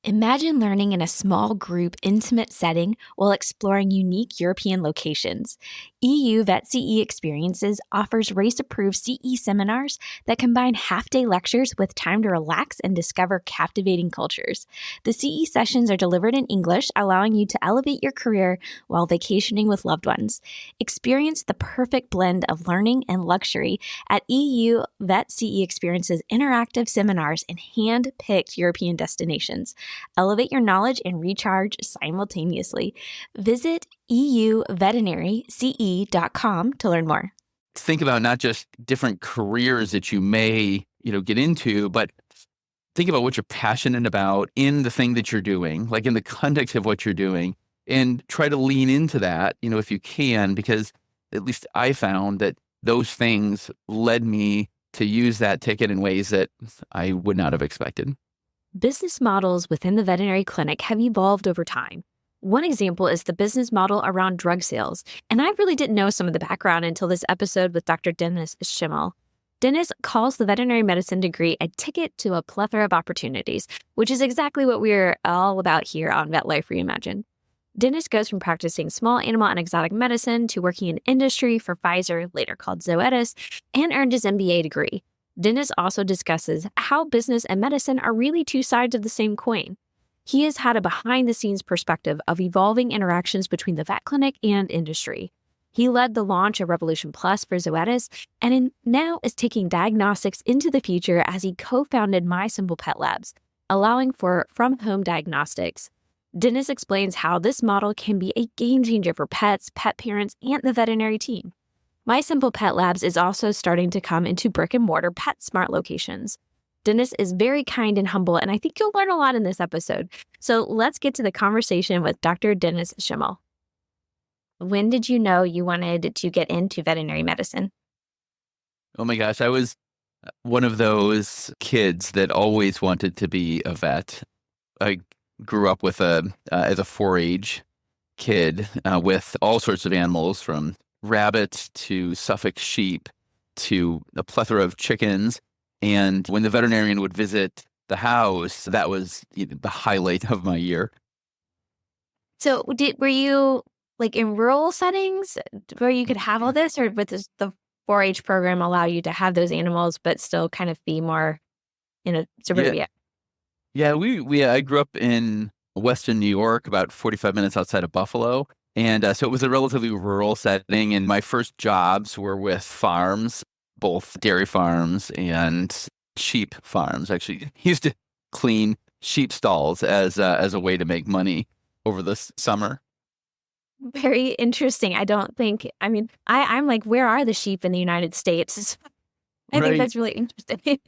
Imagine learning in a small group, intimate setting while exploring unique European locations. EU Vet CE Experiences offers race-approved CE seminars that combine half-day lectures with time to relax and discover captivating cultures. The CE sessions are delivered in English, allowing you to elevate your career while vacationing with loved ones. Experience the perfect blend of learning and luxury at EU Vet CE Experiences interactive seminars in hand-picked European destinations. Elevate your knowledge and recharge simultaneously. Visit euveterinaryce.com to learn more. Think about not just different careers that you may, get into, but think about what you're passionate about in the thing that you're doing, like in the context of what you're doing, and try to lean into that, if you can, because at least I found that those things led me to use that ticket in ways that I would not have expected. Business models within the veterinary clinic have evolved over time. One example is the business model around drug sales, and I really didn't know some of the background until this episode with Dr. Dennis Chmiel. Dennis calls the veterinary medicine degree a ticket to a plethora of opportunities, which is exactly what we're all about here on Vet Life Reimagined. Dennis goes from practicing small animal and exotic medicine to working in industry for Pfizer, later called Zoetis, and earned his MBA degree. Dennis also discusses how business and medicine are really two sides of the same coin. He has had a behind-the-scenes perspective of evolving interactions between the vet clinic and industry. He led the launch of Revolution Plus for Zoetis, and now is taking diagnostics into the future as he co-founded My Simple Pet Labs, allowing for from-home diagnostics. Dennis explains how this model can be a game changer for pets, pet parents, and the veterinary team. My Simple Pet Labs is also starting to come into brick-and-mortar PetSmart locations. Dennis is very kind and humble, and I think you'll learn a lot in this episode. So let's get to the conversation with Dr. Dennis Chmiel. When did you know you wanted to get into veterinary medicine? Oh my gosh, I was one of those kids that always wanted to be a vet. I grew up with as a 4-H kid with all sorts of animals, from rabbits to Suffolk sheep to a plethora of chickens. And when the veterinarian would visit the house, that was the highlight of my year. So were you like in rural settings where you could have all this, or would the 4-H program allow you to have those animals but still kind of be more in a suburbia? Yeah, I grew up in Western New York, about 45 minutes outside of Buffalo. And so it was a relatively rural setting. And my first jobs were with farms, both dairy farms and sheep farms. Actually, I used to clean sheep stalls as a way to make money over the summer. Very interesting. I'm like, where are the sheep in the United States? I think that's really interesting.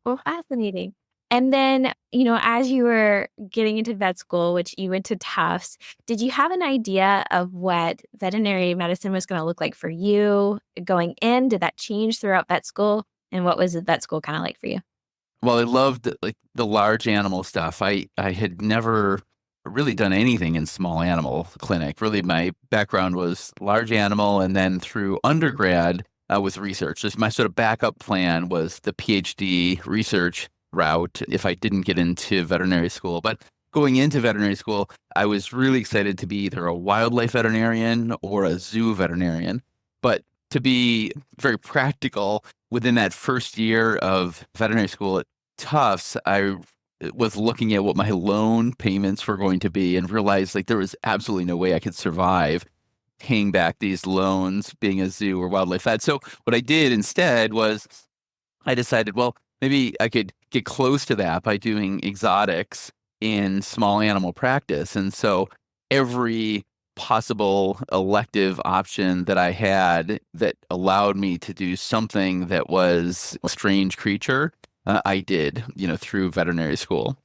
Well, fascinating. And then, as you were getting into vet school, which you went to Tufts, did you have an idea of what veterinary medicine was going to look like for you going in? Did that change throughout vet school? And what was the vet school kind of like for you? Well, I loved the large animal stuff. I had never really done anything in small animal clinic. Really, my background was large animal, and then through undergrad with research. Just my sort of backup plan was the PhD research route if I didn't get into veterinary school. But going into veterinary school, I was really excited to be either a wildlife veterinarian or a zoo veterinarian. But to be very practical, within that first year of veterinary school at Tufts, I was looking at what my loan payments were going to be and realized there was absolutely no way I could survive paying back these loans being a zoo or wildlife vet. So what I did instead was I decided, well, maybe I could get close to that by doing exotics in small animal practice. And so every possible elective option that I had that allowed me to do something that was a strange creature, I did, through veterinary school.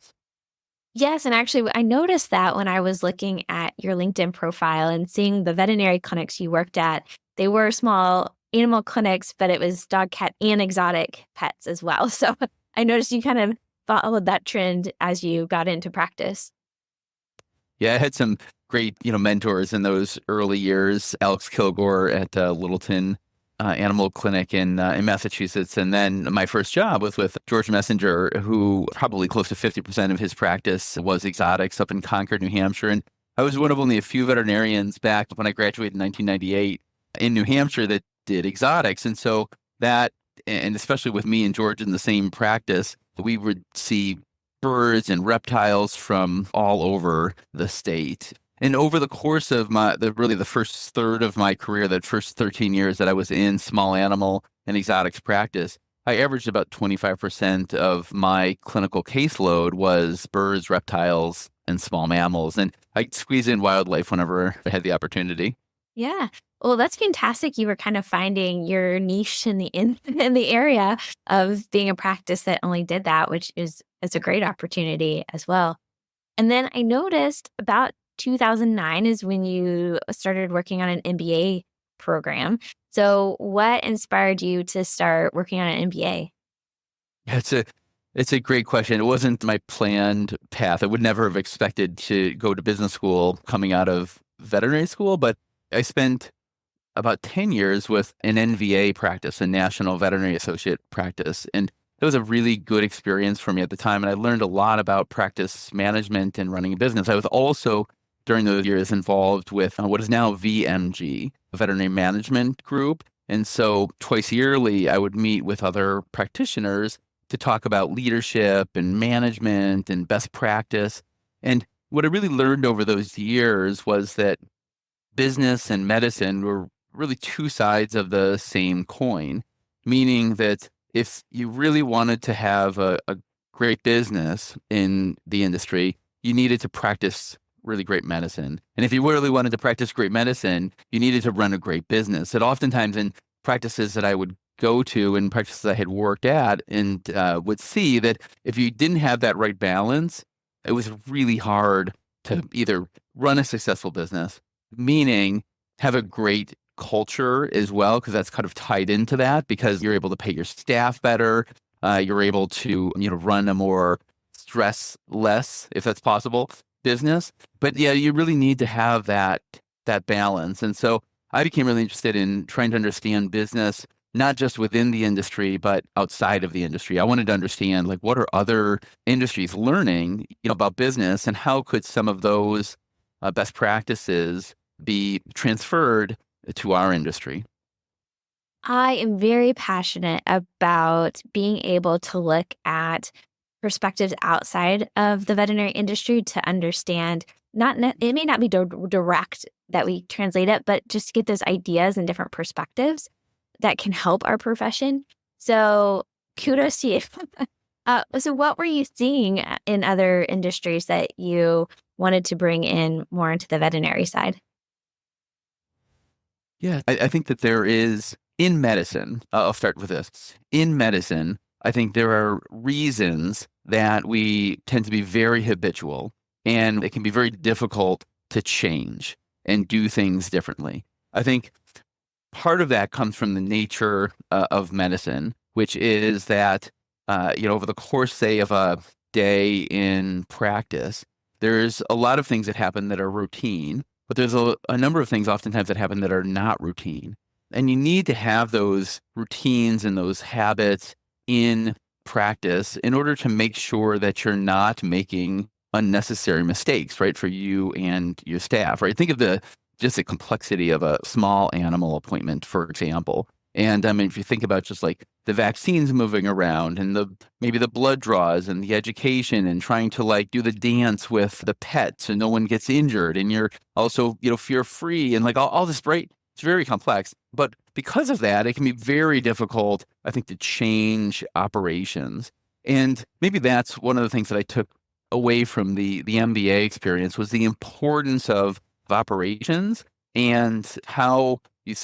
Yes, and actually, I noticed that when I was looking at your LinkedIn profile and seeing the veterinary clinics you worked at. They were small animal clinics, but it was dog, cat, and exotic pets as well. So I noticed you kind of followed that trend as you got into practice. Yeah, I had some great, mentors in those early years. Alex Kilgore at Littleton animal clinic in Massachusetts. And then my first job was with George Messenger, who probably close to 50% of his practice was exotics up in Concord, New Hampshire. And I was one of only a few veterinarians back when I graduated in 1998 in New Hampshire that did exotics. And so that, and especially with me and George in the same practice, we would see birds and reptiles from all over the state. And over the course of the first third of my career, that first 13 years that I was in small animal and exotics practice, I averaged about 25% of my clinical caseload was birds, reptiles, and small mammals. And I'd squeeze in wildlife whenever I had the opportunity. Yeah. Well, that's fantastic. You were kind of finding your niche in the area of being a practice that only did that, which is a great opportunity as well. And then I noticed about 2009 is when you started working on an MBA program. So what inspired you to start working on an MBA? It's a great question. It wasn't my planned path. I would never have expected to go to business school coming out of veterinary school, but I spent about 10 years with an NVA practice, a National Veterinary Associate practice. And it was a really good experience for me at the time. And I learned a lot about practice management and running a business. I was also, during those years, involved with what is now VMG, a veterinary management group. And so twice yearly, I would meet with other practitioners to talk about leadership and management and best practice. And what I really learned over those years was that business and medicine were really two sides of the same coin, meaning that if you really wanted to have a great business in the industry, you needed to practice really great medicine. And if you really wanted to practice great medicine, you needed to run a great business. And oftentimes in practices that I would go to and practices I had worked at and would see that if you didn't have that right balance, it was really hard to either run a successful business, meaning have a great culture as well, because that's kind of tied into that, because you're able to pay your staff better. You're able to, run a more stress less, if that's possible, business. But yeah, you really need to have that balance. And so I became really interested in trying to understand business, not just within the industry, but outside of the industry. I wanted to understand, like, what are other industries learning, about business, and how could some of those best practices be transferred to our industry? I am very passionate about being able to look at perspectives outside of the veterinary industry to understand, it may not be direct that we translate it, but just to get those ideas and different perspectives that can help our profession. So kudos to you. So what were you seeing in other industries that you wanted to bring in more into the veterinary side? Yeah, I think that there is, in medicine, I'll start with this. In medicine, I think there are reasons that we tend to be very habitual, and it can be very difficult to change and do things differently. I think part of that comes from the nature of medicine, which is that, over the course, say, of a day in practice, there's a lot of things that happen that are routine, but there's a number of things oftentimes that happen that are not routine. And you need to have those routines and those habits in practice in order to make sure that you're not making unnecessary mistakes, right, for you and your staff, right? Think of just the complexity of a small animal appointment, for example. And I mean, if you think about just like the vaccines moving around and maybe the blood draws and the education and trying to like do the dance with the pet so no one gets injured, and you're also, fear-free and like all this, right? It's very complex. But because of that, it can be very difficult, I think, to change operations. And maybe that's one of the things that I took away from the MBA experience was the importance of operations and how you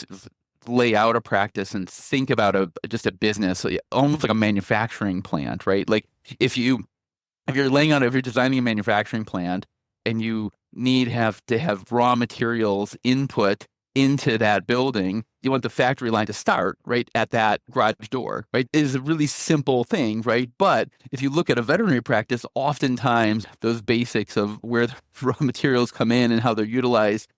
lay out a practice and think about just a business, almost like a manufacturing plant, right? Like if you're designing a manufacturing plant and you have to have raw materials input into that building, you want the factory line to start right at that garage door, right? It is a really simple thing, right? But if you look at a veterinary practice, oftentimes those basics of where the raw materials come in and how they're utilized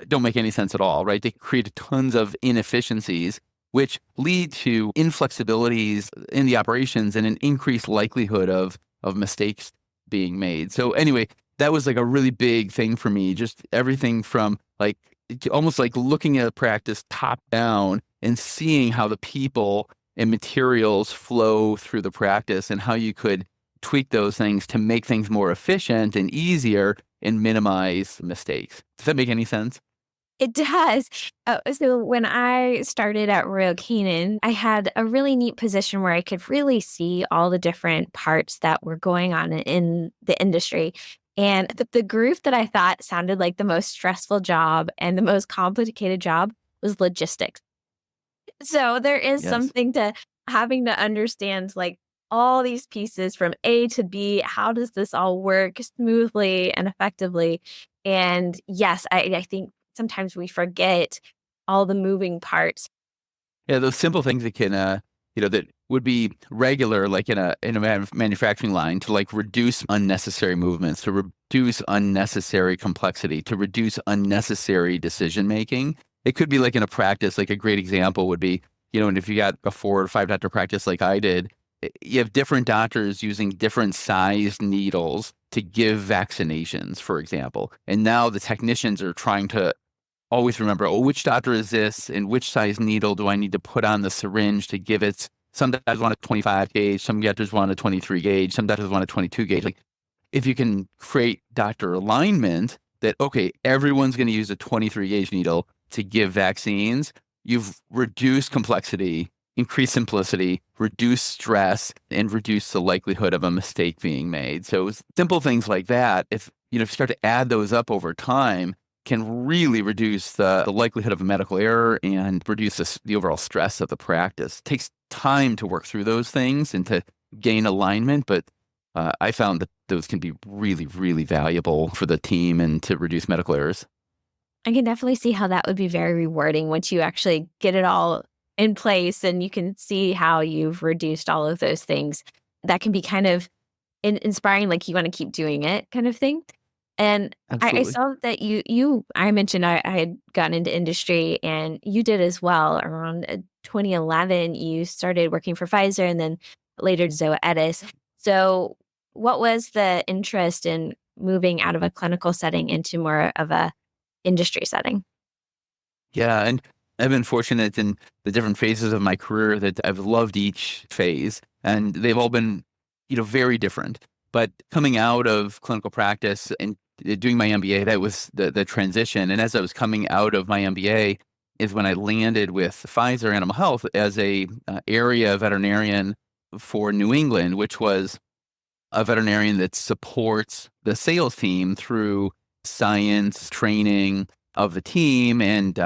don't make any sense at all, right? They create tons of inefficiencies which lead to inflexibilities in the operations and an increased likelihood of mistakes being made. So anyway, that was like a really big thing for me, just everything from like almost like looking at a practice top down and seeing how the people and materials flow through the practice and how you could tweak those things to make things more efficient and easier and minimize mistakes. Does that make any sense? It does. So when I started at Royal Canin, I had a really neat position where I could really see all the different parts that were going on in the industry. And the group that I thought sounded like the most stressful job and the most complicated job was logistics. So there is Yes. something to having to understand like all these pieces from A to B. How does this all work smoothly and effectively? And yes, I think sometimes we forget all the moving parts. Yeah, those simple things that can, that would be regular, like in a manufacturing line, to like reduce unnecessary movements, to reduce unnecessary complexity, to reduce unnecessary decision making. It could be like in a practice, like a great example would be, and if you got a 4 or 5 doctor practice like I did, you have different doctors using different sized needles to give vaccinations, for example. And now the technicians are trying to always remember, which doctor is this and which size needle do I need to put on the syringe to give it? Some doctors want a 25 gauge, some doctors want a 23 gauge, some doctors want a 22 gauge. Like if you can create doctor alignment that, okay, everyone's going to use a 23 gauge needle to give vaccines, you've reduced complexity, increased simplicity, reduced stress, and reduced the likelihood of a mistake being made. So simple things like that, if you start to add those up over time, can really reduce the likelihood of a medical error and reduce the overall stress of the practice. It takes time to work through those things and to gain alignment, but I found that those can be really, really valuable for the team and to reduce medical errors. I can definitely see how that would be very rewarding once you actually get it all in place and you can see how you've reduced all of those things. That can be kind of inspiring, like you want to keep doing it kind of thing. And I Absolutely. saw that I mentioned I had gotten into industry and you did as well. Around 2011, you started working for Pfizer and then later Zoetis. So what was the interest in moving out of a clinical setting into more of a industry setting? Yeah, and I've been fortunate in the different phases of my career that I've loved each phase, and they've all been, very different. But coming out of clinical practice and doing my MBA, that was the transition. And as I was coming out of my MBA, is when I landed with Pfizer Animal Health as a area veterinarian for New England, which was a veterinarian that supports the sales team through science, training of the team, and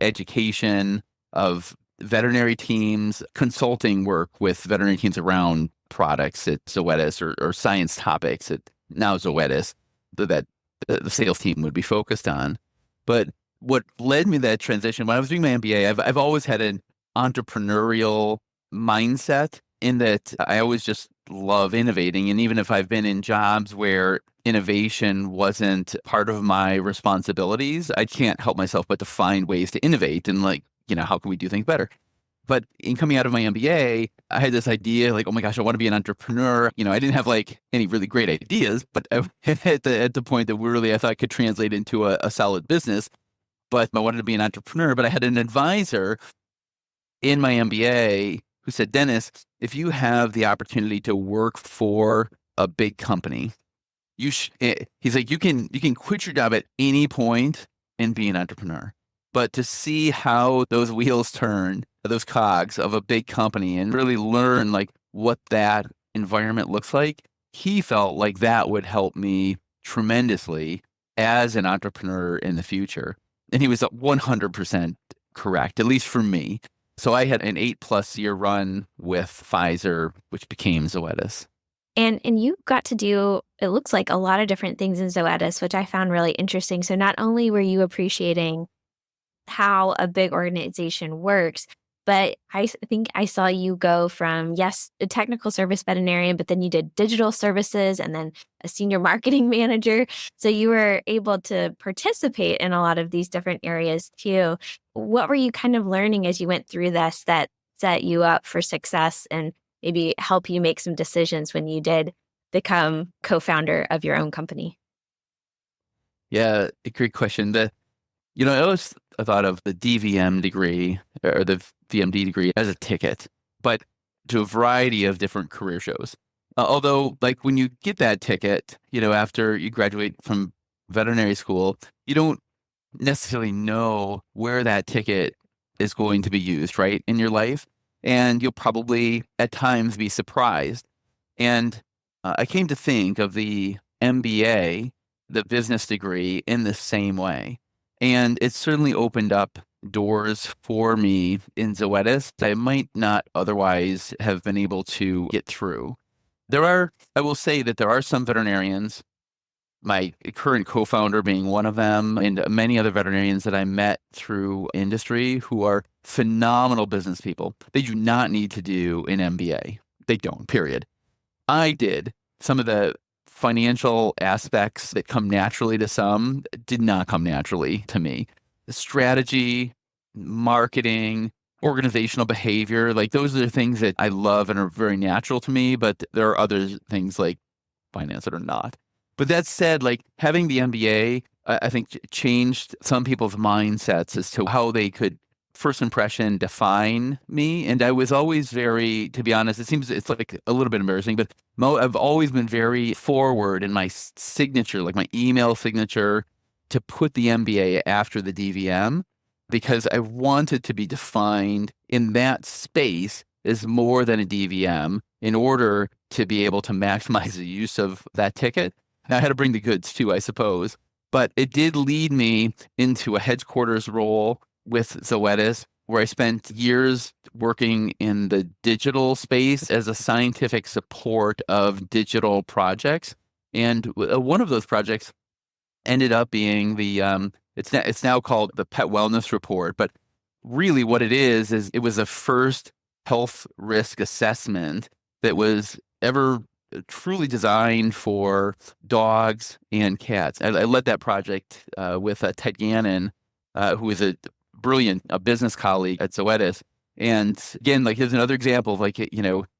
education of veterinary teams, consulting work with veterinary teams around products at Zoetis or science topics at now Zoetis that the sales team would be focused on. But what led me to that transition, when I was doing my MBA, I've always had an entrepreneurial mindset in that I always just love innovating. And even if I've been in jobs where innovation wasn't part of my responsibilities, I can't help myself but to find ways to innovate and how can we do things better? But in coming out of my MBA, I had this idea like, oh my gosh, I want to be an entrepreneur. I didn't have like any really great ideas, but I at the point that really I thought could translate into a solid business. But I wanted to be an entrepreneur. But I had an advisor in my MBA who said, Dennis, if you have the opportunity to work for a big company, he's like, you can quit your job at any point and be an entrepreneur. But to see how those wheels turn, those cogs of a big company and really learn like what that environment looks like, he felt like that would help me tremendously as an entrepreneur in the future. And he was 100% correct, at least for me. So I had an 8+ year run with Pfizer, which became Zoetis. And you got to do, it looks like a lot of different things in Zoetis, which I found really interesting. So not only were you appreciating how a big organization works, but I think I saw you go from, yes, a technical service veterinarian, but then you did digital services and then a senior marketing manager. So you were able to participate in a lot of these different areas too. what were you kind of learning as you went through this that set you up for success and maybe help you make some decisions when you did become co-founder of your own company? Yeah, a great question. I always thought of the DVM degree or the VMD degree as a ticket, but to a variety of different career shows. Although, like when you get that ticket, after you graduate from veterinary school, you don't necessarily know where that ticket is going to be used, right, in your life. And you'll probably at times be surprised. And I came to think of the MBA, the business degree, in the same way. And it certainly opened up doors for me in Zoetis that I might not otherwise have been able to get through. I will say that there are some veterinarians, my current co-founder being one of them, and many other veterinarians that I met through industry who are phenomenal business people. They do not need to do an MBA. They don't, period. I did. Some of the financial aspects that come naturally to some did not come naturally to me. The strategy, marketing, organizational behavior, like those are the things that I love and are very natural to me, but there are other things like finance that are not. But that said, like having the MBA, I think changed some people's mindsets as to how they could first impression define me. And I was always very, to be honest, it's like a little bit embarrassing, but I've always been very forward in my signature, like my email signature, to put the MBA after the DVM because I wanted to be defined in that space as more than a DVM in order to be able to maximize the use of that ticket. Now, I had to bring the goods too, I suppose, but it did lead me into a headquarters role with Zoetis, where I spent years working in the digital space as a scientific support of digital projects. And one of those projects ended up being it's now called the Pet Wellness Report. But really what it is it was the first health risk assessment that was ever truly designed for dogs and cats. I led that project with Ted Gannon, who is a brilliant business colleague at Zoetis. And again, like here's another example of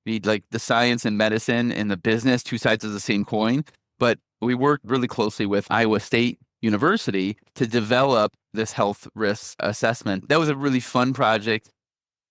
need like the science and medicine and the business, two sides of the same coin. But we worked really closely with Iowa State University to develop this health risk assessment. That was a really fun project.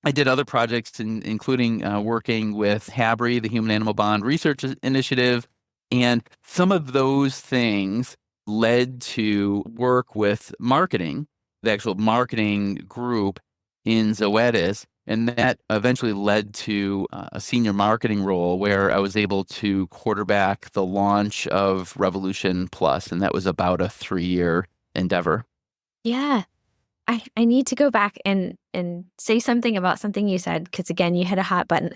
I did other projects, including working with HABRI, the Human Animal Bond Research Initiative. And some of those things led to work with marketing, the actual marketing group in Zoetis. And that eventually led to a senior marketing role where I was able to quarterback the launch of Revolution Plus. And that was about a 3-year endeavor. Yeah. I need to go back and say something about something you said, because again, you hit a hot button.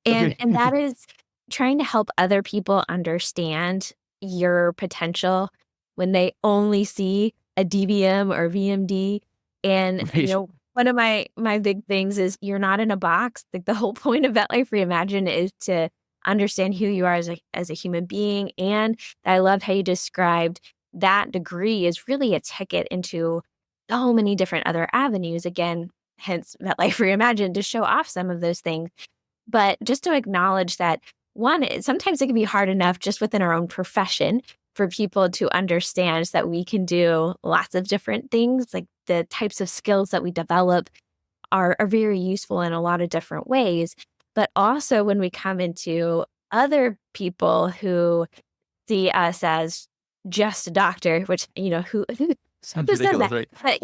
And that is trying to help other people understand your potential when they only see a DVM or VMD. And Right. one of my big things is you're not in a box. Like the whole point of Vet Life Reimagined is to understand who you are as a human being. And I loved how you described that degree is really a ticket into so many different other avenues. Again, hence Vet Life Reimagined, to show off some of those things. But just to acknowledge that, one, sometimes it can be hard enough just within our own profession for people to understand that we can do lots of different things. Like the types of skills that we develop are very useful in a lot of different ways. But also when we come into other people who see us as just a doctor, which, who Sounds just said ridiculous, that, right? but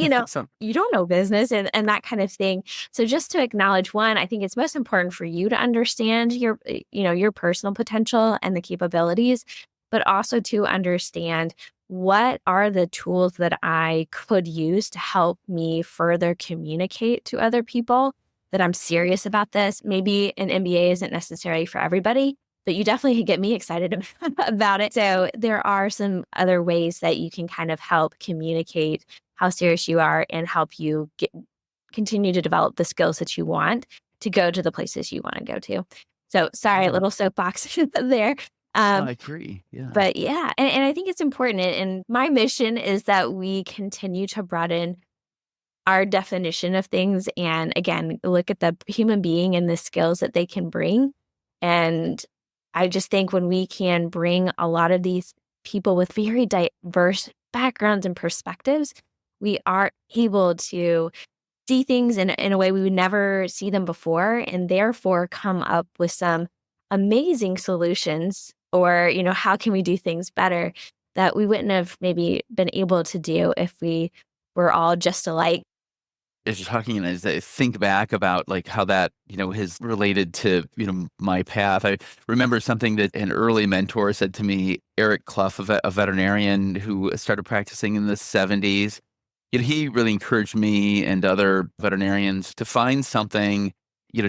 you don't know business and that kind of thing. So just to acknowledge, one, I think it's most important for you to understand your personal potential and the capabilities, but also to understand what are the tools that I could use to help me further communicate to other people that I'm serious about this. Maybe an MBA isn't necessary for everybody, but you definitely can get me excited about it. So there are some other ways that you can kind of help communicate how serious you are and help you continue to develop the skills that you want to go to the places you want to go to. So sorry, a little soapbox there. I agree. Yeah. But yeah, and I think it's important. And my mission is that we continue to broaden our definition of things and, again, look at the human being and the skills that they can bring. And I just think when we can bring a lot of these people with very diverse backgrounds and perspectives, we are able to see things in a way we would never see them before, and therefore come up with some amazing solutions or, how can we do things better that we wouldn't have maybe been able to do if we were all just alike. As you're talking, and as I think back about like how that, has related to, my path, I remember something that an early mentor said to me, Eric Clough, a veterinarian who started practicing in the 70s. He really encouraged me and other veterinarians to find something,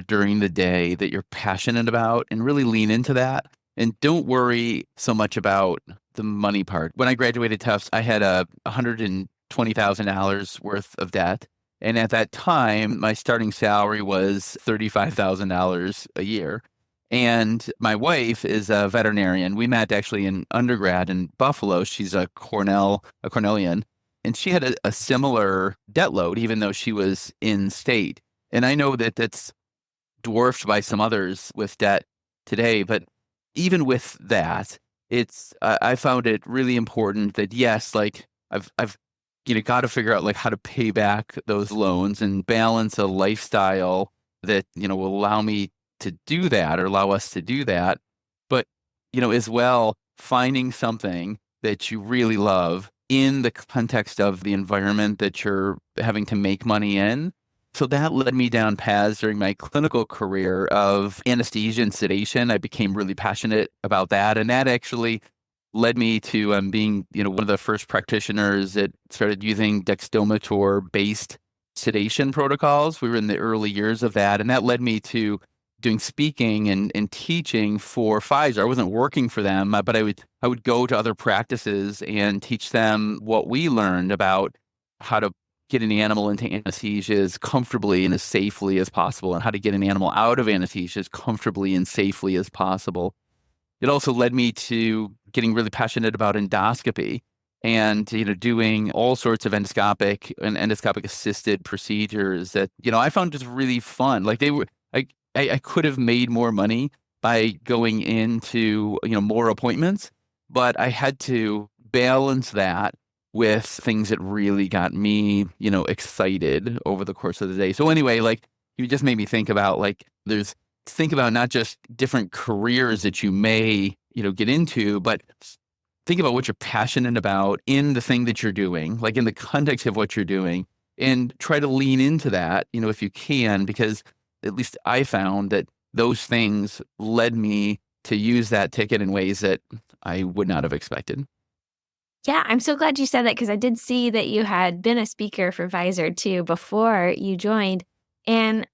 during the day that you're passionate about and really lean into that. And don't worry so much about the money part. When I graduated Tufts, I had a $120,000 worth of debt. And at that time, my starting salary was $35,000 a year. And my wife is a veterinarian. We met actually in undergrad in Buffalo. She's a Cornellian. And she had a similar debt load, even though she was in state. And I know that that's dwarfed by some others with debt today. But even with that, I found it really important that, yes, like I've got to figure out like how to pay back those loans and balance a lifestyle that, will allow me to do that or allow us to do that. But, as well, finding something that you really love in the context of the environment that you're having to make money in. So that led me down paths during my clinical career of anesthesia and sedation. I became really passionate about that. And that actually led me to being, one of the first practitioners that started using dexdomitor-based sedation protocols. We were in the early years of that. And that led me to doing speaking and teaching for Pfizer. I wasn't working for them, but I would go to other practices and teach them what we learned about how to get an animal into anesthesia as comfortably and as safely as possible, and how to get an animal out of anesthesia as comfortably and safely as possible. It also led me to getting really passionate about endoscopy and, doing all sorts of endoscopic and endoscopic assisted procedures that, I found just really fun. Like I could have made more money by going into, more appointments, but I had to balance that with things that really got me, excited over the course of the day. So anyway, like you just made me think about think about not just different careers that you may, get into, but think about what you're passionate about in the thing that you're doing, like in the context of what you're doing, and try to lean into that, if you can, because at least I found that those things led me to use that ticket in ways that I would not have expected. Yeah, I'm so glad you said that because I did see that you had been a speaker for Pfizer too before you joined. And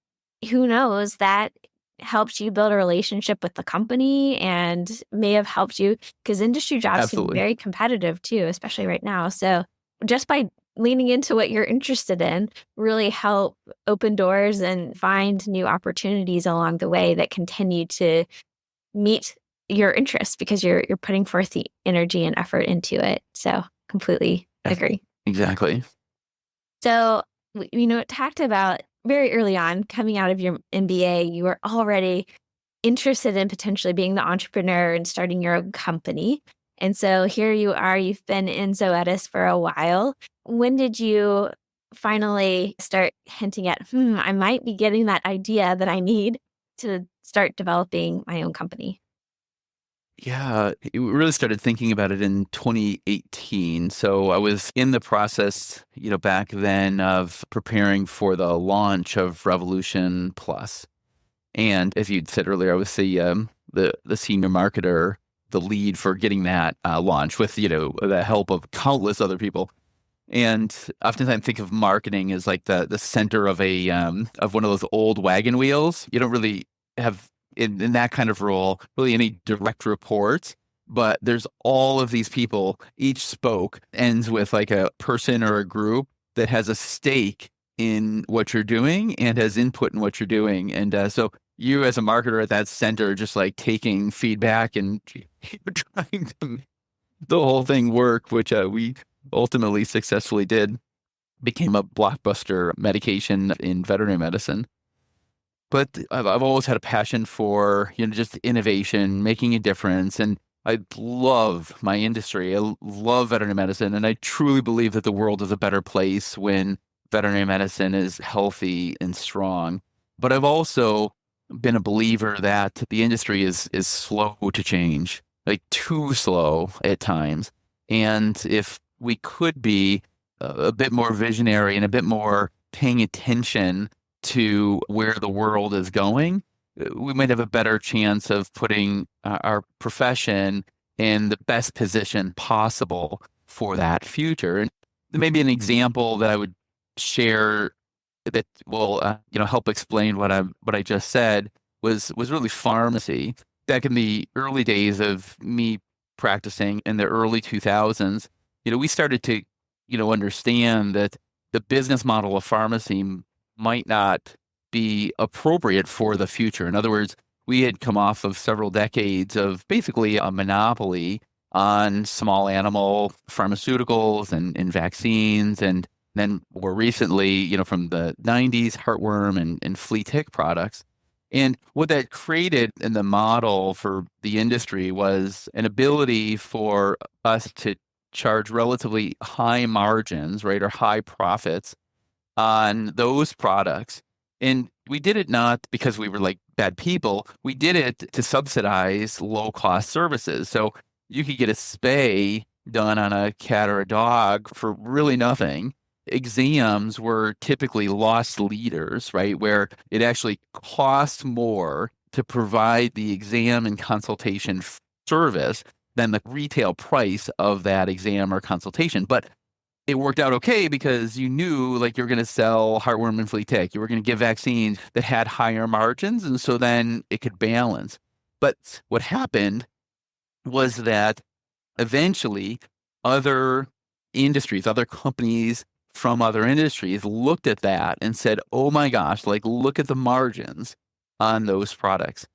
who knows, that helped you build a relationship with the company and may have helped you because industry jobs can be Absolutely. very competitive too, especially right now. So just by leaning into what you're interested in, really help open doors and find new opportunities along the way that continue to meet your interests because you're putting forth the energy and effort into it. So completely Yes, agree. exactly. So, it talked about very early on coming out of your MBA, you were already interested in potentially being the entrepreneur and starting your own company. And so here you are, you've been in Zoetis for a while. When did you finally start hinting at, I might be getting that idea that I need to start developing my own company? Yeah, we really started thinking about it in 2018. So I was in the process, back then of preparing for the launch of Revolution Plus. And as you'd said earlier, I was the senior marketer, the lead for getting that launched with, the help of countless other people. And oftentimes I think of marketing as like the center of of one of those old wagon wheels. You don't really have in that kind of role really any direct reports, but there's all of these people. Each spoke ends with like a person or a group that has a stake in what you're doing and has input in what you're doing. And so you as a marketer at that center, just like taking feedback and trying to make the whole thing work, which we ultimately successfully did. became a blockbuster medication in veterinary medicine. But I've always had a passion for, just innovation, making a difference. And I love my industry. I love veterinary medicine. And I truly believe that the world is a better place when veterinary medicine is healthy and strong. But I've also been a believer that the industry is slow to change, like too slow at times. And if we could be a bit more visionary and a bit more paying attention to where the world is going, we might have a better chance of putting our profession in the best position possible for that future. And maybe an example that I would share that will help explain what I just said was really pharmacy. Back in the early days of me practicing in the early 2000s, we started to understand that the business model of pharmacy might not be appropriate for the future. In other words, we had come off of several decades of basically a monopoly on small animal pharmaceuticals and vaccines, and then more recently, from the 90s, heartworm and flea tick products. And what that created in the model for the industry was an ability for us to charge relatively high margins, right, or high profits on those products. And we did it not because we were like bad people. We did it to subsidize low cost services. So you could get a spay done on a cat or a dog for really nothing. Exams were typically loss leaders, right? Where it actually cost more to provide the exam and consultation service than the retail price of that exam or consultation. But it worked out okay because you knew like you're going to sell heartworm and flea tick. You were going to give vaccines that had higher margins. And so then it could balance. But what happened was that eventually other industries, other companies from other industries looked at that and said, oh my gosh, like look at the margins on those products.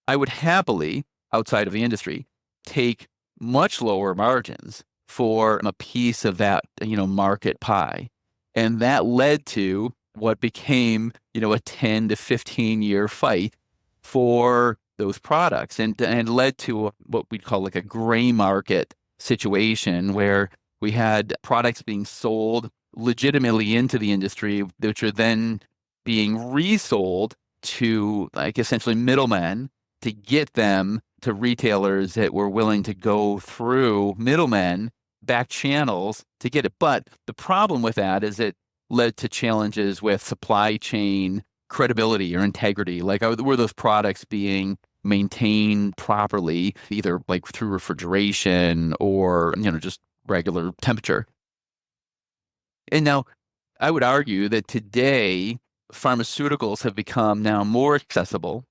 I would happily, outside of the industry, take much lower margins for a piece of that, market pie. And that led to what became, a 10 to 15 year fight for those products and led to what we'd call like a gray market situation where we had products being sold legitimately into the industry, which are then being resold to like essentially middlemen to get them to retailers that were willing to go through middlemen, back channels to get it. But the problem with that is it led to challenges with supply chain credibility or integrity. Like were those products being maintained properly, either like through refrigeration or, just regular temperature? And now I would argue that today pharmaceuticals have become now more accessible.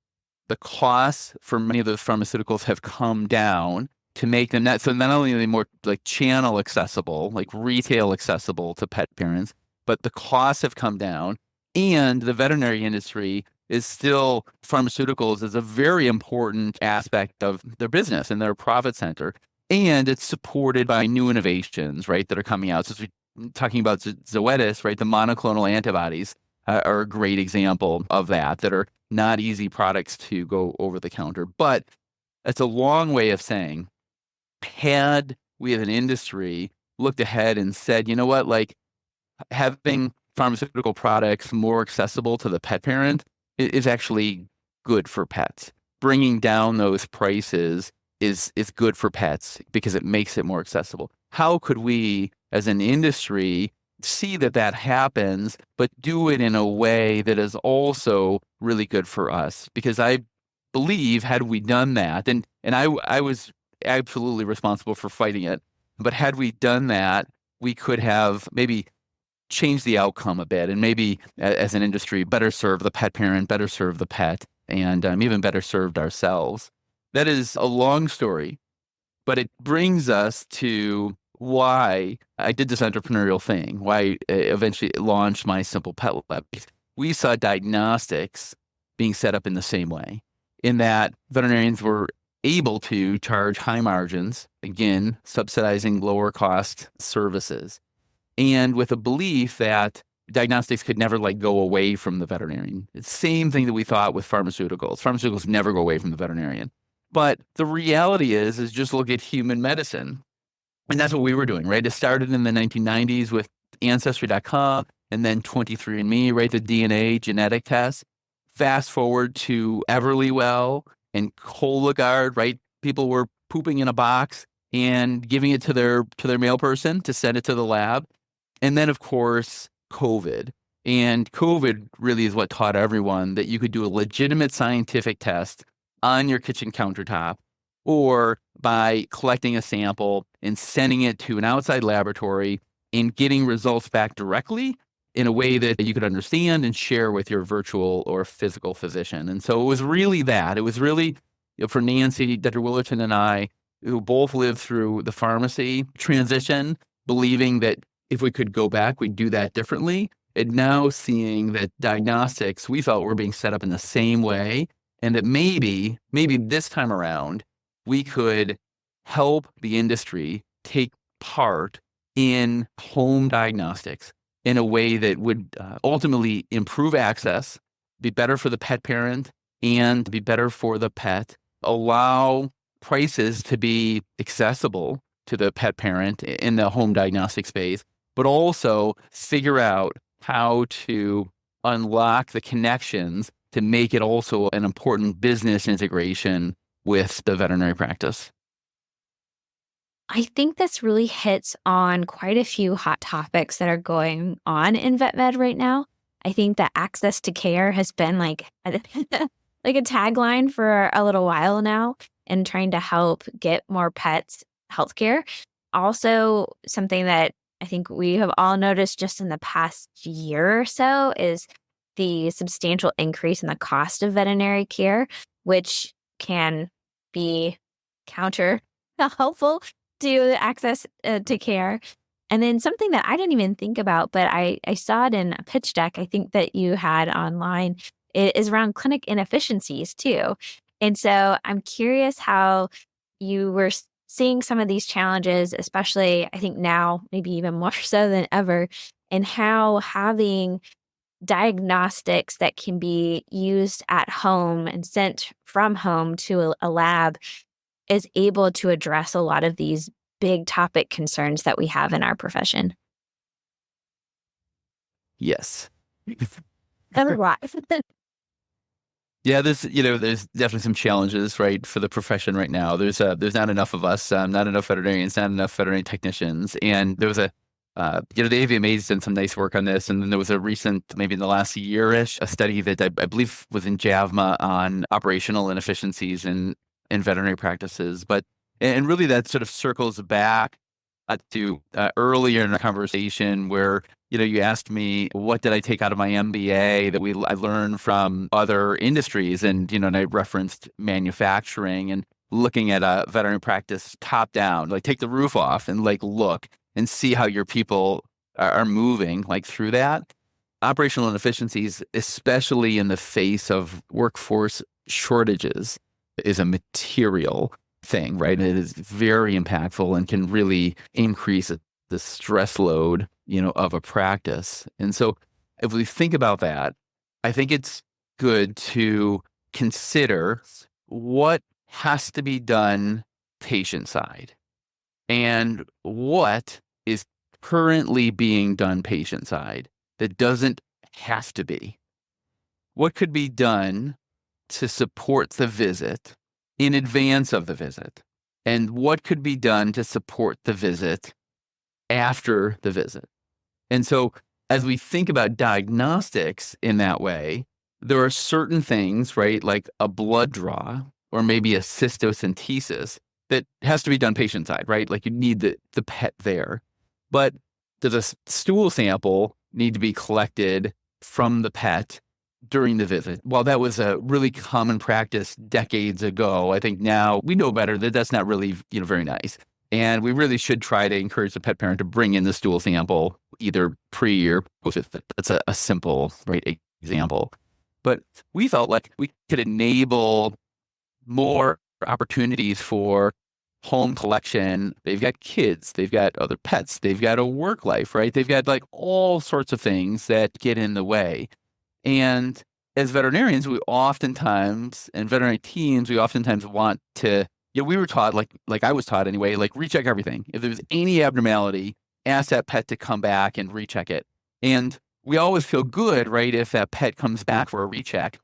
The costs for many of those pharmaceuticals have come down to make them so not only are they more like channel accessible, like retail accessible to pet parents, but the costs have come down. And the veterinary industry is still, pharmaceuticals is a very important aspect of their business and their profit center. And it's supported by new innovations, right, that are coming out. So we're talking about Zoetis, right, the monoclonal antibodies are a great example of that are not easy products to go over the counter. But it's a long way of saying, had we as an industry looked ahead and said, you know what, like having pharmaceutical products more accessible to the pet parent is actually good for pets. Bringing down those prices is good for pets because it makes it more accessible. How could we as an industry see that happens, but do it in a way that is also really good for us? Because I believe had we done that, and I was absolutely responsible for fighting it, but had we done that, we could have maybe changed the outcome a bit and maybe as an industry better serve the pet parent, better serve the pet, and even better served ourselves. That is a long story, but it brings us to why I did this entrepreneurial thing, why I eventually launched my Simple Pet Lab. We saw diagnostics being set up in the same way, in that veterinarians were able to charge high margins, again, subsidizing lower cost services. and with a belief that diagnostics could never go away from the veterinarian. It's the same thing that we thought with pharmaceuticals. Pharmaceuticals never go away from the veterinarian. But the reality is just look at human medicine. And that's what we were doing, right? It started in the 1990s with Ancestry.com and then 23andMe, right? The DNA genetic test. Fast forward to Everlywell and Cologuard, right? People were pooping in a box and giving it to their mail person to send it to the lab. And then, of course, COVID. And COVID really is what taught everyone that you could do a legitimate scientific test on your kitchen countertop or by collecting a sample and sending it to an outside laboratory and getting results back directly in a way that you could understand and share with your virtual or physical physician. And so it was really that. It was really, for Nancy, Dr. Willerton, and I, who both lived through the pharmacy transition, believing that if we could go back, we'd do that differently. And now seeing that diagnostics, we felt were being set up in the same way, and that maybe this time around, we could help the industry take part in home diagnostics in a way that would ultimately improve access, be better for the pet parent, and be better for the pet, allow prices to be accessible to the pet parent in the home diagnostic space, but also figure out how to unlock the connections to make it also an important business integration with the veterinary practice. I think this really hits on quite a few hot topics that are going on in vet med right now. I think that access to care has been like a tagline for a little while now, and trying to help get more pets healthcare. Also, something that I think we have all noticed just in the past year or so is the substantial increase in the cost of veterinary care, which can be counter helpful to access to care. And then something that I didn't even think about, but I saw it in a pitch deck I think that you had online, is around clinic inefficiencies too. And so I'm curious how you were seeing some of these challenges, especially I think now, maybe even more so than ever, and how having diagnostics that can be used at home and sent from home to a lab is able to address a lot of these big topic concerns that we have in our profession. Yes. Otherwise, Yeah, there's definitely some challenges, right, for the profession right now. There's not enough of us, not enough veterinarians, not enough veterinary technicians, and there was the AVMA's done some nice work on this, and then there was a recent, maybe in the last year-ish, a study that I believe was in JAVMA on operational inefficiencies in veterinary practices, and really that sort of circles back to earlier in the conversation where you asked me what did I take out of my MBA that I learned from other industries, and and I referenced manufacturing and looking at a veterinary practice top down, take the roof off and look and see how your people are moving through that. Operational inefficiencies, especially in the face of workforce shortages, is a material thing, right? It is very impactful and can really increase the stress load, of a practice. And so if we think about that, I think it's good to consider what has to be done patient side and what is currently being done patient side that doesn't have to be. What could be done to support the visit in advance of the visit? And what could be done to support the visit after the visit? And so as we think about diagnostics in that way, there are certain things, right, like a blood draw or maybe a cystocentesis that has to be done patient side, right? You need the pet there. But does a stool sample need to be collected from the pet during the visit? While that was a really common practice decades ago, I think now we know better that that's not really, very nice. And we really should try to encourage the pet parent to bring in the stool sample either pre or post. That's a simple, right, example. But we felt like we could enable more opportunities for home collection, they've got kids, they've got other pets, they've got a work life, right? They've got like all sorts of things that get in the way. And as veterinarians, we oftentimes, and veterinary teams, we oftentimes want to, we were taught, like I was taught anyway, like recheck everything. If there's any abnormality, ask that pet to come back and recheck it. And we always feel good, right, if that pet comes back for a recheck.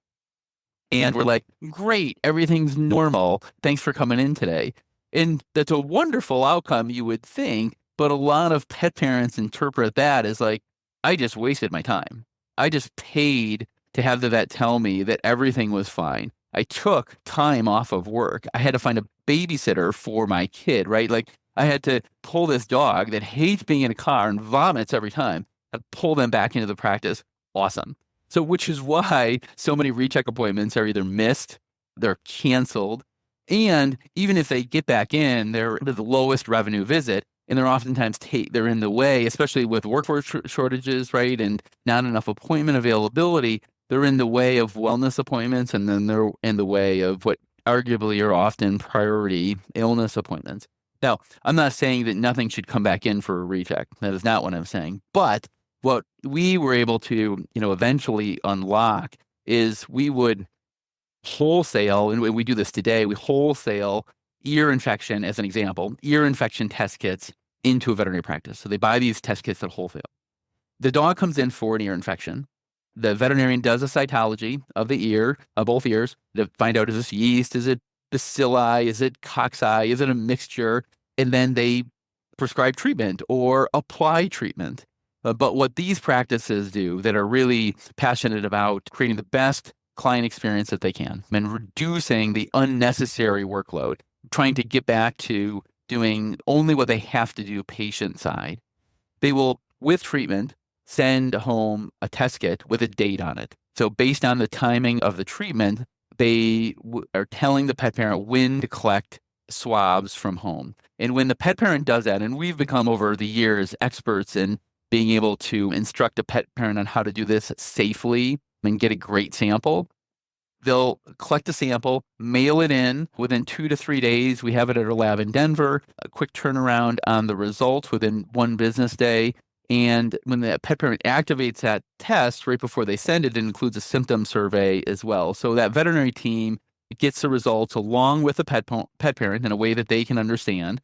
And we're like, great, everything's normal. Thanks for coming in today. And that's a wonderful outcome, you would think. But a lot of pet parents interpret that as like, I just wasted my time. I just paid to have the vet tell me that everything was fine. I took time off of work. I had to find a babysitter for my kid, right? Like I had to pull this dog that hates being in a car and vomits every time and pull them back into the practice. Awesome. So, which is why so many recheck appointments are either missed, they're canceled, and even if they get back in, they're the lowest revenue visit, and they're oftentimes they're in the way, especially with workforce shortages, right, and not enough appointment availability. They're in the way of wellness appointments, and then they're in the way of what arguably are often priority illness appointments. Now, I'm not saying that nothing should come back in for a recheck. That is not what I'm saying, but what we were able to, eventually unlock is we would wholesale, and we do this today, we wholesale ear infection, as an example, ear infection test kits into a veterinary practice. So they buy these test kits at wholesale. The dog comes in for an ear infection. The veterinarian does a cytology of the ear, of both ears, to find out, is this yeast, is it bacilli, is it cocci, is it a mixture? And then they prescribe treatment or apply treatment. But what these practices do that are really passionate about creating the best client experience that they can and reducing the unnecessary workload, trying to get back to doing only what they have to do patient side. They will, with treatment, send home a test kit with a date on it. So based on the timing of the treatment, they are telling the pet parent when to collect swabs from home. And when the pet parent does that, and we've become over the years experts in being able to instruct a pet parent on how to do this safely and get a great sample, they'll collect a sample, mail it in within 2 to 3 days. We have it at our lab in Denver, a quick turnaround on the results within 1 business day. And when the pet parent activates that test right before they send it, it includes a symptom survey as well. So that veterinary team gets the results along with the pet parent in a way that they can understand.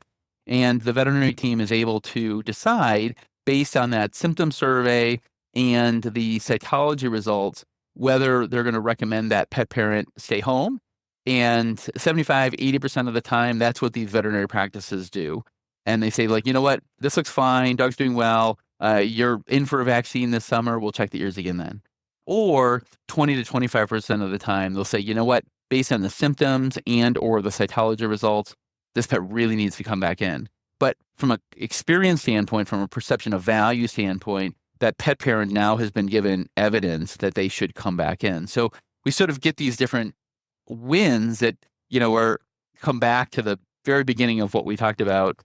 And the veterinary team is able to decide, based on that symptom survey and the cytology results, whether they're going to recommend that pet parent stay home. And 75-80% of the time, that's what these veterinary practices do. And they say, like, you know what, this looks fine, dog's doing well, you're in for a vaccine this summer, we'll check the ears again then. Or 20 to 25% of the time, they'll say, you know what, based on the symptoms and or the cytology results, this pet really needs to come back in. But from an experience standpoint, from a perception of value standpoint, that pet parent now has been given evidence that they should come back in. So we sort of get these different wins that, are come back to the very beginning of what we talked about,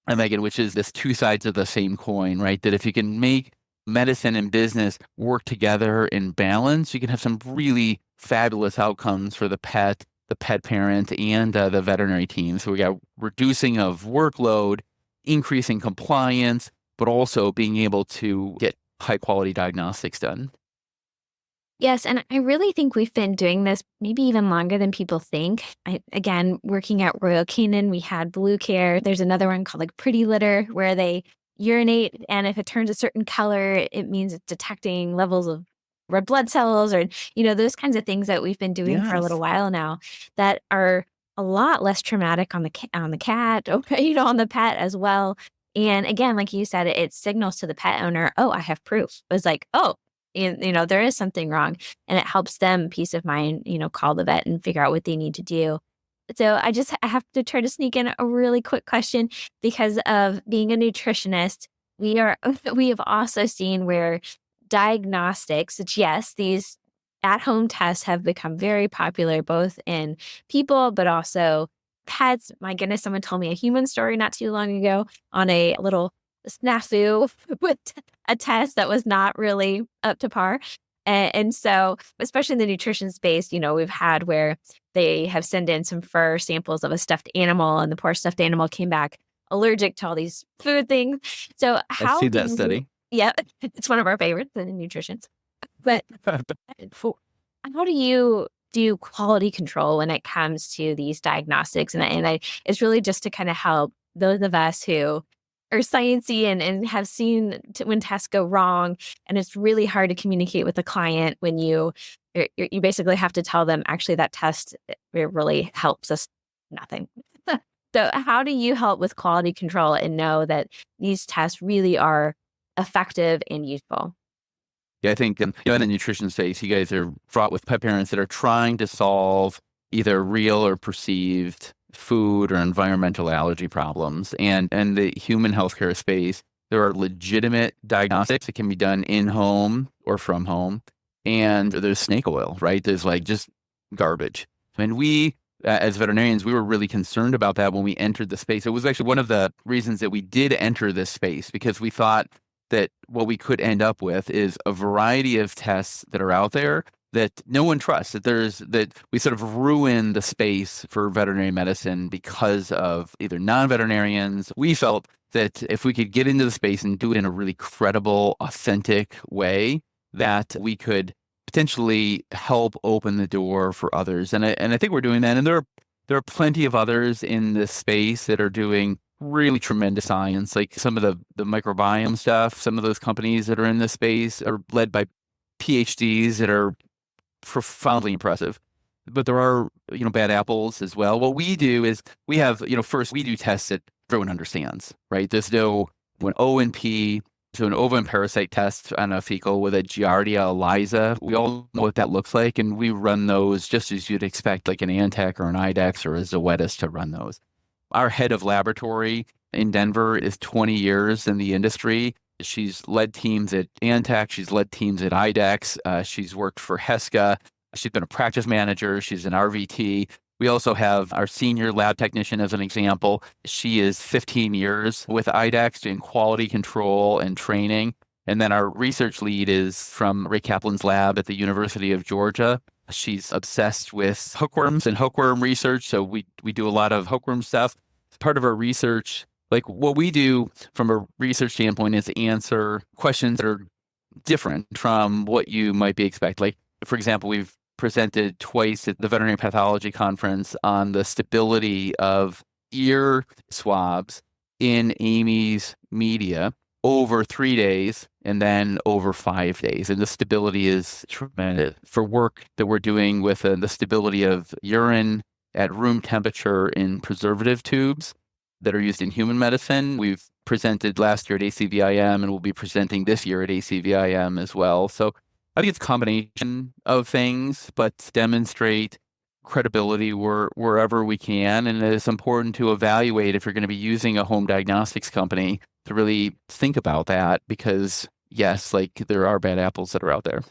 Megan, which is this 2 sides of the same coin, right? That if you can make medicine and business work together in balance, you can have some really fabulous outcomes for the pet parent, and the veterinary team. So we got reducing of workload, increasing compliance, but also being able to get high quality diagnostics done. Yes, and I really think we've been doing this maybe even longer than people think. Again, working at Royal Canin, we had Blue Care. There's another one called like Pretty Litter, where they urinate, and if it turns a certain color, it means it's detecting levels of red blood cells, or those kinds of things that we've been doing for a little while now, that are a lot less traumatic on the cat, or on the pet as well. And again, like you said, it signals to the pet owner, oh, I have proof. It's like, oh, there is something wrong, and it helps them peace of mind, call the vet and figure out what they need to do. So I have to try to sneak in a really quick question, because of being a nutritionist. We have also seen where diagnostics, which, yes, these at-home tests have become very popular, both in people, but also pets. My goodness, someone told me a human story not too long ago on a little snafu with a test that was not really up to par. And so, especially in the nutrition space, we've had where they have sent in some fur samples of a stuffed animal, and the poor stuffed animal came back allergic to all these food things. So I've how seen do that you, study. yeah, it's one of our favorites in nutrition. But for, how do you do quality control when it comes to these diagnostics? It's really just to kind of help those of us who are sciencey and have seen when tests go wrong, and it's really hard to communicate with the client when you basically have to tell them, actually, that test, it really helps us nothing. So how do you help with quality control and know that these tests really are effective and useful? Yeah, I think in the nutrition space, you guys are fraught with pet parents that are trying to solve either real or perceived food or environmental allergy problems. And the human healthcare space, there are legitimate diagnostics that can be done in home or from home. And there's snake oil, right? There's like just garbage. And we, as veterinarians, we were really concerned about that when we entered the space. It was actually one of the reasons that we did enter this space, because we thought that what we could end up with is a variety of tests that are out there that no one trusts, that we sort of ruin the space for veterinary medicine because of either non-veterinarians. We felt that if we could get into the space and do it in a really credible, authentic way, that we could potentially help open the door for others. And I think we're doing that. And there are plenty of others in this space that are doing really tremendous science, like some of the microbiome stuff. Some of those companies that are in this space are led by PhDs that are profoundly impressive. But there are, bad apples as well. What we do is we have, first we do tests that everyone understands, right? There's no when O and P, so an ovum parasite test on a fecal with a Giardia ELISA. We all know what that looks like, and we run those just as you'd expect, like an Antec or an IDEX or a Zoetis to run those. Our head of laboratory in Denver is 20 years in the industry. She's led teams at Antec. She's led teams at IDEX. She's worked for Heska. She's been a practice manager. She's an RVT. We also have our senior lab technician as an example. She is 15 years with IDEX doing quality control and training. And then our research lead is from Ray Kaplan's lab at the University of Georgia. She's obsessed with hookworms and hookworm research. So we do a lot of hookworm stuff. Part of our research, like what we do from a research standpoint, is answer questions that are different from what you might be expecting. Like, for example, we've presented twice at the Veterinary Pathology Conference on the stability of ear swabs in Amy's media over 3 days and then over 5 days. And the stability is tremendous. For work that we're doing with the stability of urine at room temperature in preservative tubes that are used in human medicine, we've presented last year at ACVIM and we'll be presenting this year at ACVIM as well. So I think it's a combination of things, but demonstrate credibility wherever we can. And it's important to evaluate, if you're going to be using a home diagnostics company, to really think about that, because yes, like there are bad apples that are out there.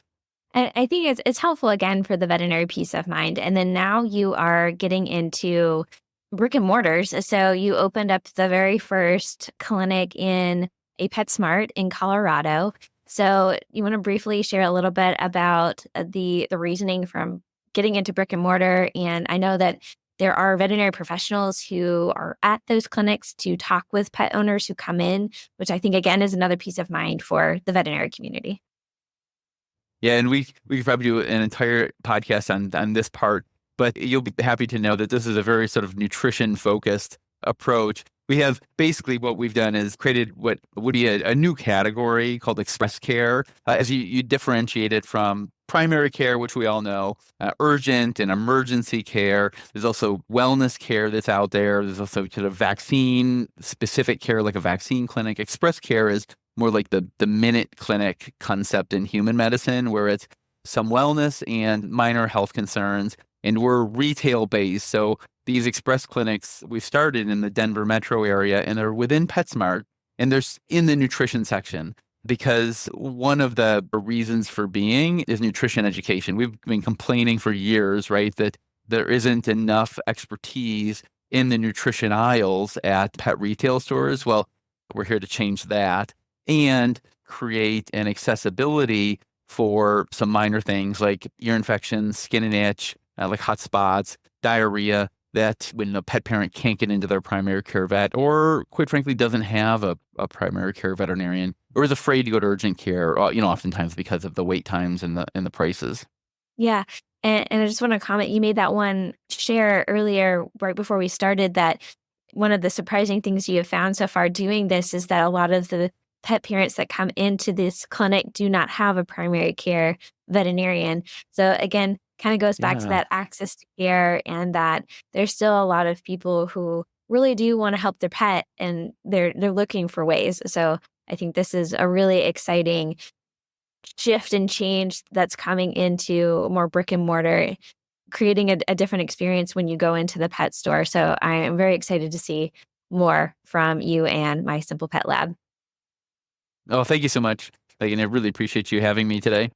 And I think it's helpful, again, for the veterinary peace of mind. And then now you are getting into brick and mortars. So you opened up the very first clinic in a PetSmart in Colorado. So you want to briefly share a little bit about the reasoning from getting into brick and mortar. And I know that there are veterinary professionals who are at those clinics to talk with pet owners who come in, which I think, again, is another peace of mind for the veterinary community. Yeah, and we could probably do an entire podcast on this part, but you'll be happy to know that this is a very sort of nutrition-focused approach. We have basically what we've done is created what would be a new category called express care, as you differentiate it from primary care, which we all know, urgent and emergency care. There's also wellness care that's out there. There's also sort of vaccine-specific care, like a vaccine clinic. Express care is more like the minute clinic concept in human medicine, where it's some wellness and minor health concerns. And we're retail based. So these express clinics, we started in the Denver metro area, and they're within PetSmart, and they're in the nutrition section, because one of the reasons for being is nutrition education. We've been complaining for years, right, that there isn't enough expertise in the nutrition aisles at pet retail stores. Well, we're here to change that and create an accessibility for some minor things like ear infections, skin and itch, like hot spots, diarrhea, that when a pet parent can't get into their primary care vet, or quite frankly doesn't have a primary care veterinarian, or is afraid to go to urgent care, oftentimes because of the wait times and the prices. Yeah. And I just want to comment, you made that one share earlier, right before we started, that one of the surprising things you have found so far doing this is that a lot of the pet parents that come into this clinic do not have a primary care veterinarian. So again, kind of goes back to Yeah. that access to care, and that there's still a lot of people who really do want to help their pet, and they're looking for ways. So I think this is a really exciting shift and change that's coming into more brick and mortar, creating a different experience when you go into the pet store. So I am very excited to see more from you and My Simple Pet Lab. Oh, thank you so much. Again, I really appreciate you having me today.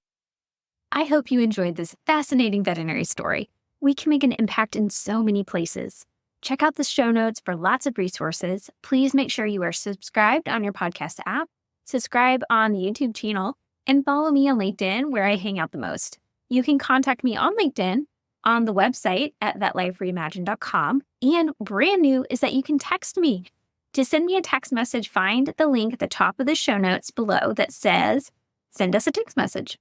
I hope you enjoyed this fascinating veterinary story. We can make an impact in so many places. Check out the show notes for lots of resources. Please make sure you are subscribed on your podcast app, subscribe on the YouTube channel, and follow me on LinkedIn, where I hang out the most. You can contact me on LinkedIn, on the website at vetlifereimagined.com, and brand new is that you can text me. To send me a text message, find the link at the top of the show notes below that says, "Send us a text message."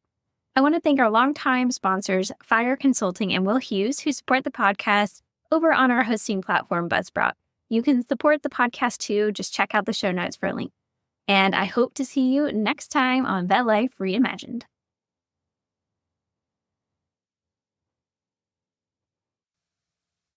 I want to thank our longtime sponsors, Fire Consulting and Will Hughes, who support the podcast over on our hosting platform, Buzzsprout. You can support the podcast too. Just check out the show notes for a link. And I hope to see you next time on Vet Life Reimagined.